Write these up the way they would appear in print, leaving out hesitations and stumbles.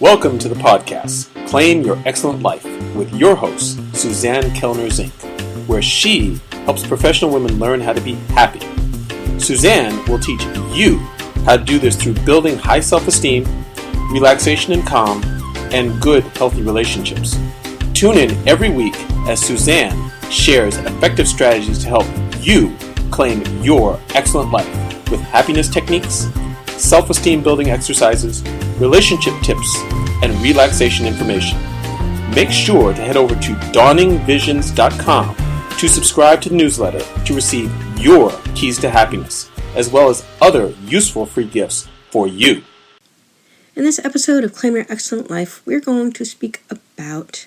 Welcome to the podcast, Claim Your Excellent Life, with your host, Suzanne Kellner-Zinck, where she helps professional women learn how to be happy. Suzanne will teach you how to do this through building high self-esteem, relaxation and calm, and good, healthy relationships. Tune in every week as Suzanne shares effective strategies to help you claim your excellent life with happiness techniques, self-esteem building exercises, relationship tips, and relaxation information. Make sure to head over to dawningvisions.com to subscribe to the newsletter to receive your keys to happiness, as well as other useful free gifts for you. In this episode of Claim Your Excellent Life, we're going to speak about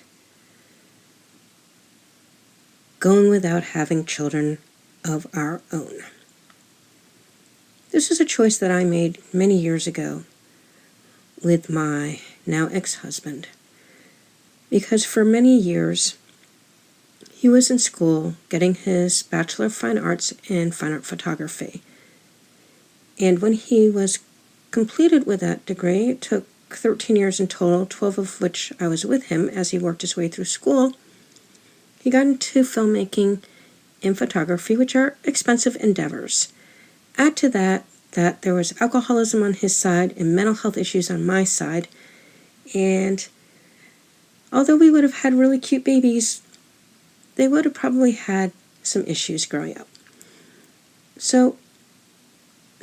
going without having children of our own. This is a choice that I made many years ago with my now ex-husband, because for many years he was in school getting his Bachelor of Fine Arts in Fine Art Photography. And when he was completed with that degree, it took 13 years in total, 12 of which I was with him as he worked his way through school. He got into filmmaking and photography, which are expensive endeavors. Add to that there was alcoholism on his side and mental health issues on my side. And although we would have had really cute babies, they would have probably had some issues growing up. So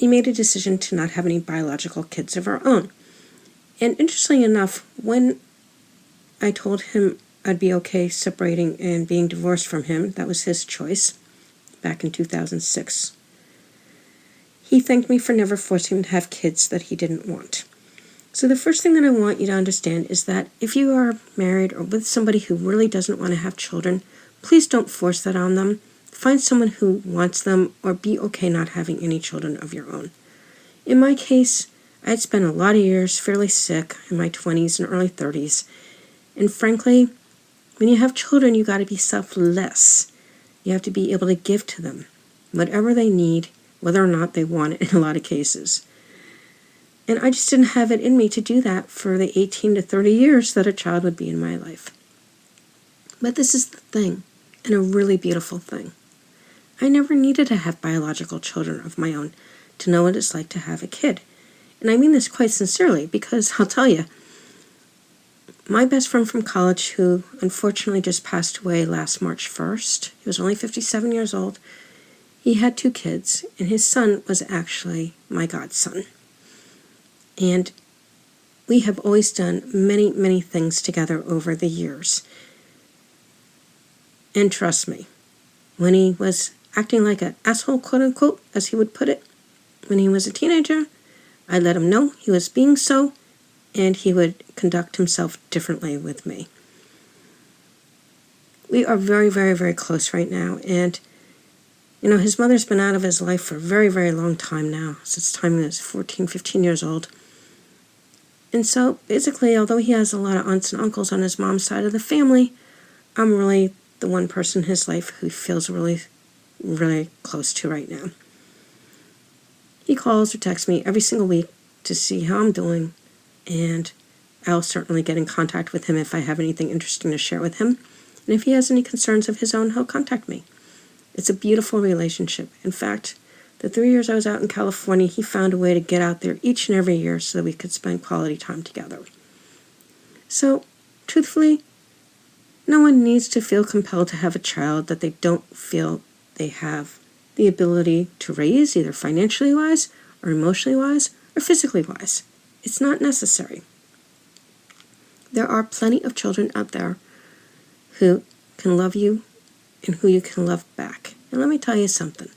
we made a decision to not have any biological kids of our own. And interestingly enough, when I told him I'd be okay separating and being divorced from him, that was his choice, back in 2006. He thanked me for never forcing him to have kids that he didn't want. So the first thing that I want you to understand is that if you are married or with somebody who really doesn't want to have children, please don't force that on them. Find someone who wants them, or be okay not having any children of your own. In my case, I had spent a lot of years fairly sick in my 20s and early 30s. And frankly, when you have children, you got to be selfless. You have to be able to give to them whatever they need, whether or not they want it in a lot of cases. And I just didn't have it in me to do that for the 18 to 30 years that a child would be in my life. But this is the thing, and a really beautiful thing. I never needed to have biological children of my own to know what it's like to have a kid. And I mean this quite sincerely, because I'll tell you, my best friend from college, who unfortunately just passed away last March 1st, he was only 57 years old, he had 2 kids, and his son was actually my godson. And we have always done many, many things together over the years. And trust me, when he was acting like an asshole, quote unquote, as he would put it, when he was a teenager, I let him know he was being so, and he would conduct himself differently with me. We are very, very, very close right now, and you know, his mother's been out of his life for a very, very long time now, since the time he was 14, 15 years old. And so, basically, although he has a lot of aunts and uncles on his mom's side of the family, I'm really the one person in his life who he feels really, really close to right now. He calls or texts me every single week to see how I'm doing, and I'll certainly get in contact with him if I have anything interesting to share with him. And if he has any concerns of his own, he'll contact me. It's a beautiful relationship. In fact, the 3 years I was out in California, he found a way to get out there each and every year so that we could spend quality time together. So, truthfully, no one needs to feel compelled to have a child that they don't feel they have the ability to raise, either financially wise, or emotionally wise, or physically wise. It's not necessary. There are plenty of children out there who can love you and who you can love back. And let me tell you something.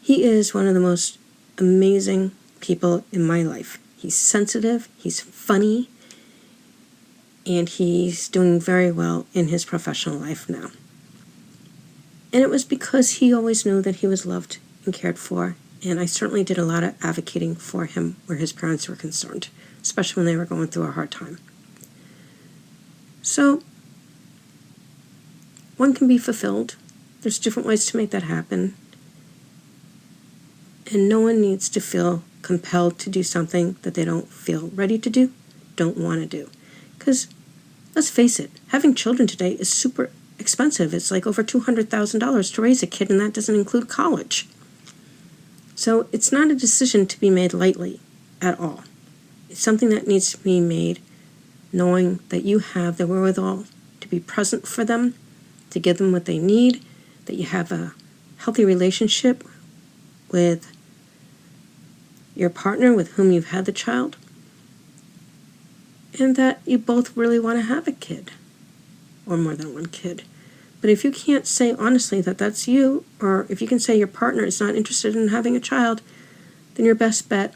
He is one of the most amazing people in my life. He's sensitive, he's funny, and he's doing very well in his professional life now. And it was because he always knew that he was loved and cared for, and I certainly did a lot of advocating for him where his parents were concerned, especially when they were going through a hard time. So, one can be fulfilled. There's different ways to make that happen. And no one needs to feel compelled to do something that they don't feel ready to do, don't want to do. Because, let's face it, having children today is super expensive. It's like over $200,000 to raise a kid, and that doesn't include college. So it's not a decision to be made lightly at all. It's something that needs to be made knowing that you have the wherewithal to be present for them, to give them what they need, that you have a healthy relationship with your partner with whom you've had the child, and that you both really want to have a kid, or more than one kid. But if you can't say honestly that that's you, or if you can say your partner is not interested in having a child, then your best bet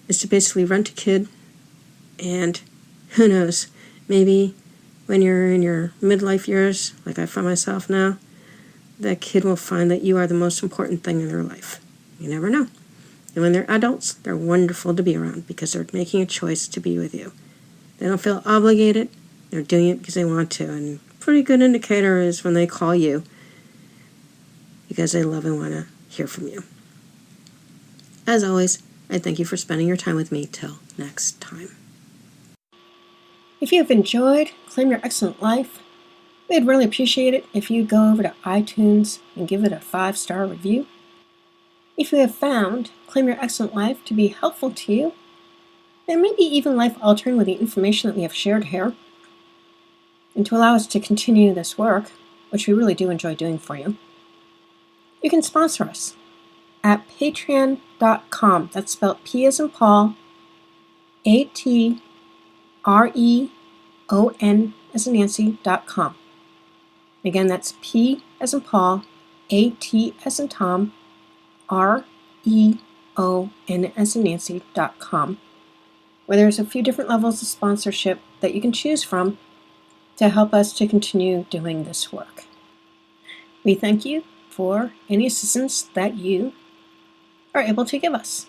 is to basically rent a kid, and who knows, maybe when you're in your midlife years, like I find myself now, that kid will find that you are the most important thing in their life. You never know. And when they're adults, they're wonderful to be around because they're making a choice to be with you. They don't feel obligated. They're doing it because they want to. And a pretty good indicator is when they call you because they love and want to hear from you. As always, I thank you for spending your time with me. Till next time. If you have enjoyed Claim Your Excellent Life, we'd really appreciate it if you go over to iTunes and give it a 5-star review. If you have found Claim Your Excellent Life to be helpful to you, and maybe even life-altering with the information that we have shared here, and to allow us to continue this work, which we really do enjoy doing for you, you can sponsor us at patreon.com. That's spelled P as in Paul, ATREON as in Nancy.com. Again, that's P as in Paul, AT as in Tom, REON as in Nancy.com, where there's a few different levels of sponsorship that you can choose from to help us to continue doing this work. We thank you for any assistance that you are able to give us.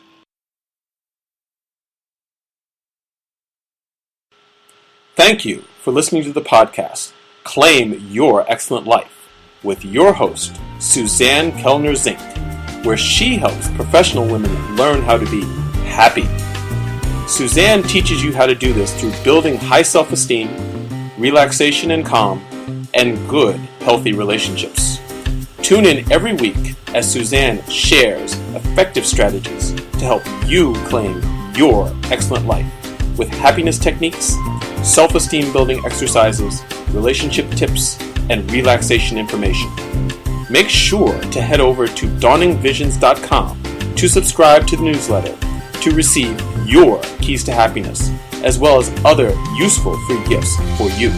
Thank you for listening to the podcast, Claim Your Excellent Life, with your host, Suzanne Kellner-Zinck, where she helps professional women learn how to be happy. Suzanne teaches you how to do this through building high self-esteem, relaxation and calm, and good, healthy relationships. Tune in every week as Suzanne shares effective strategies to help you claim your excellent life with happiness techniques, self-esteem building exercises, relationship tips, and relaxation information. Make sure to head over to dawningvisions.com to subscribe to the newsletter to receive your keys to happiness, as well as other useful free gifts for you.